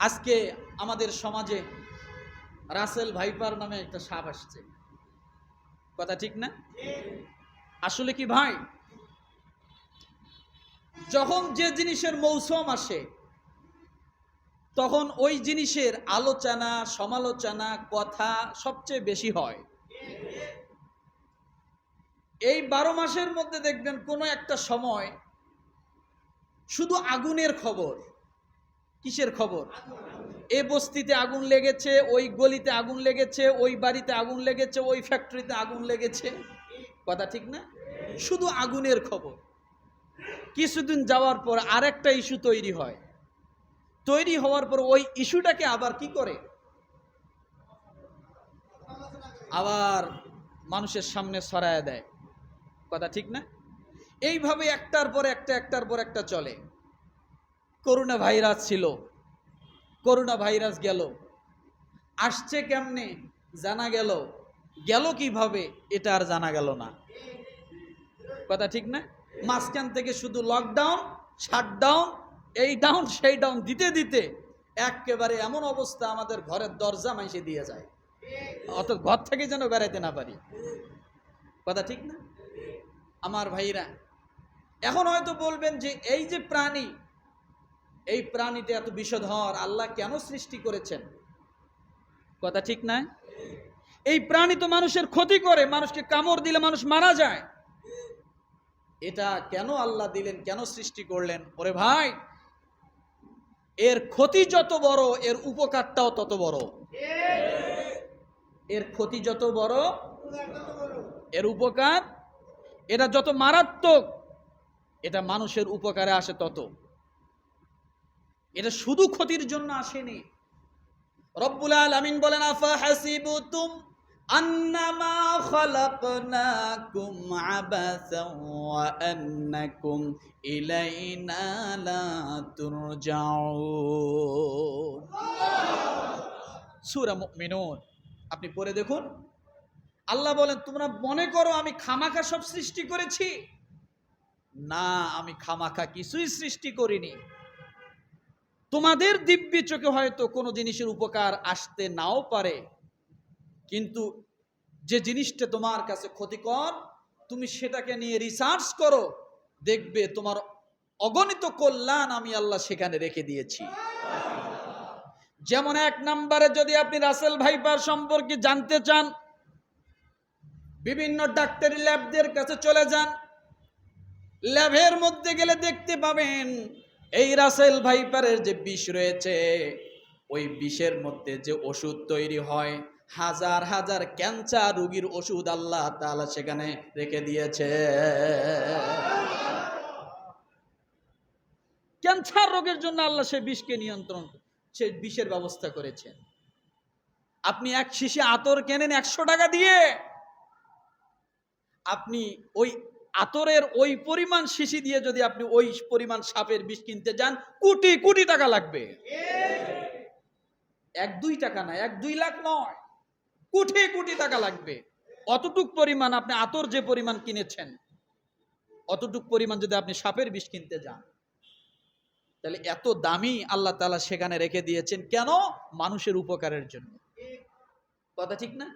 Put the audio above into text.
আজকে আমাদের সমাজে রাসেল ভাইপার নামে একটা সাপ আসছে, কথা ঠিক না? আসলে কি ভাই, যখন যে জিনিসের মৌসুম আসে তখন ওই জিনিসের আলোচনা সমালোচনা কথা সবচেয়ে বেশি হয়। এই 12 মাসের মধ্যে দেখবেন কোনো একটা সময় শুধু আগুনের খবর। কিসের খবর? এ বস্তিতে আগুন লেগেছে, ওই গলিতে আগুন লেগেছে, ওই বাড়িতে আগুন লেগেছে, ওই ফ্যাক্টরিতে আগুন লেগেছে, কথা ঠিক না? শুধু আগুনের খবর। কিছুদিন যাওয়ার পর আরেকটা ইস্যু তৈরি হয়, তৈরি হওয়ার পর ওই ইস্যুটাকে আবার কি করে, আবার মানুষের সামনে ছড়ায় দেয়, কথা ঠিক না? এইভাবে একটার পর একটা চলে। করোনা ভাইরাস ছিল, করোনা ভাইরাস গেল, আসছে কেমনে জানা গেল, গেল কিভাবে এটা আর জানা গেল না, কথা ঠিক না? মাঝখান থেকে শুধু লকডাউন, শাটডাউন, এই ডাউন সেই ডাউন দিতে দিতে একেবারে এমন অবস্থা আমাদের ঘরের দরজা মাইসে দিয়ে যায়, অত ঘর থেকে যেন বেড়াইতে না পারি, কথা ঠিক না? আমার ভাইরা, এখন হয়তো বলবেন যে এই যে প্রাণী, এই প্রাণীটা এত বিষধর, আল্লাহ কেন সৃষ্টি করেছেন, কথা ঠিক না? এই প্রাণী তো মানুষের ক্ষতি করে, মানুষকে কামড় দিলে মানুষ মারা যায়, এটা কেন আল্লাহ দিলেন, কেন সৃষ্টি করলেন? ওরে ভাই, এর ক্ষতি যত বড় এর উপকারটাও তত বড়। এর ক্ষতি যত বড় এর উপকার, এটা যত মারাত্মক এটা মানুষের উপকারে আসে তত। এটা শুধু ক্ষতির জন্য আসেনি। রব্বুল আলামিন বলেন, আফা হাসিবতুম আন্নামা খালাকনাকুম আবাসান ওয়া আন্নাকুম ইলাইনা লা তুরজাউন। সূরা মুমিনুন আপনি পড়ে দেখুন, আল্লাহ বলেন তোমরা মনে করো আমি খামাখা সব সৃষ্টি করেছি? না, আমি খামাখা কিছুই সৃষ্টি করিনি। তোমাদের দিব্য চোখে হয়তো কোনো জিনিসের উপকার আসতে নাও পারে, কিন্তু যে জিনিসটা তোমার কাছে ক্ষতিকর তুমি সেটাকে নিয়ে রিসার্চ করো, দেখবে তোমার অগণিত কল্যাণ আমি আল্লাহ সেখানে রেখে দিয়েছি। যেমন এক নম্বরে যদি আপনি রাসেল ভাইপার সম্পর্কে জানতে চান, বিভিন্ন ডাক্তারি ল্যাবদের কাছে চলে যান, ল্যাবের মধ্যে গেলে দেখতে পাবেন এই রাসেল ভাইপারের যে বিষ রয়েছে, ওই বিষের মধ্যে যে ওষুধ তৈরি হয়, হাজার হাজার ক্যান্সার রোগীর ওষুধ আল্লাহ তাআলা সেখানে রেখে দিয়েছে। ক্যান্সার রোগের জন্য আল্লাহ সেই বিষকে নিয়ন্ত্রণ, সেই বিষের ব্যবস্থা করেছেন। আপনি এক শিশি আতর কেনেন 100 টাকা দিয়ে, আপনি ওই আতরের ওই পরিমাণ শিশি দিয়ে যদি আপনি ওই পরিমাণ সাপের বিষ কিনতে যান, কোটি কোটি টাকা লাগবে। 1-2 টাকা না, 1-2 লাখ নয়, কোটি কোটি টাকা লাগবে। অতটুক পরিমাণ আপনি আতর যে পরিমাণ কিনেছেন, অতটুক পরিমাণ যদি আপনি সাপের বিষ কিনতে যান, তাহলে এত দামি আল্লাহ তাআলা সেখানে রেখে দিয়েছেন কেন? মানুষের উপকারের জন্য, কথা ঠিক না?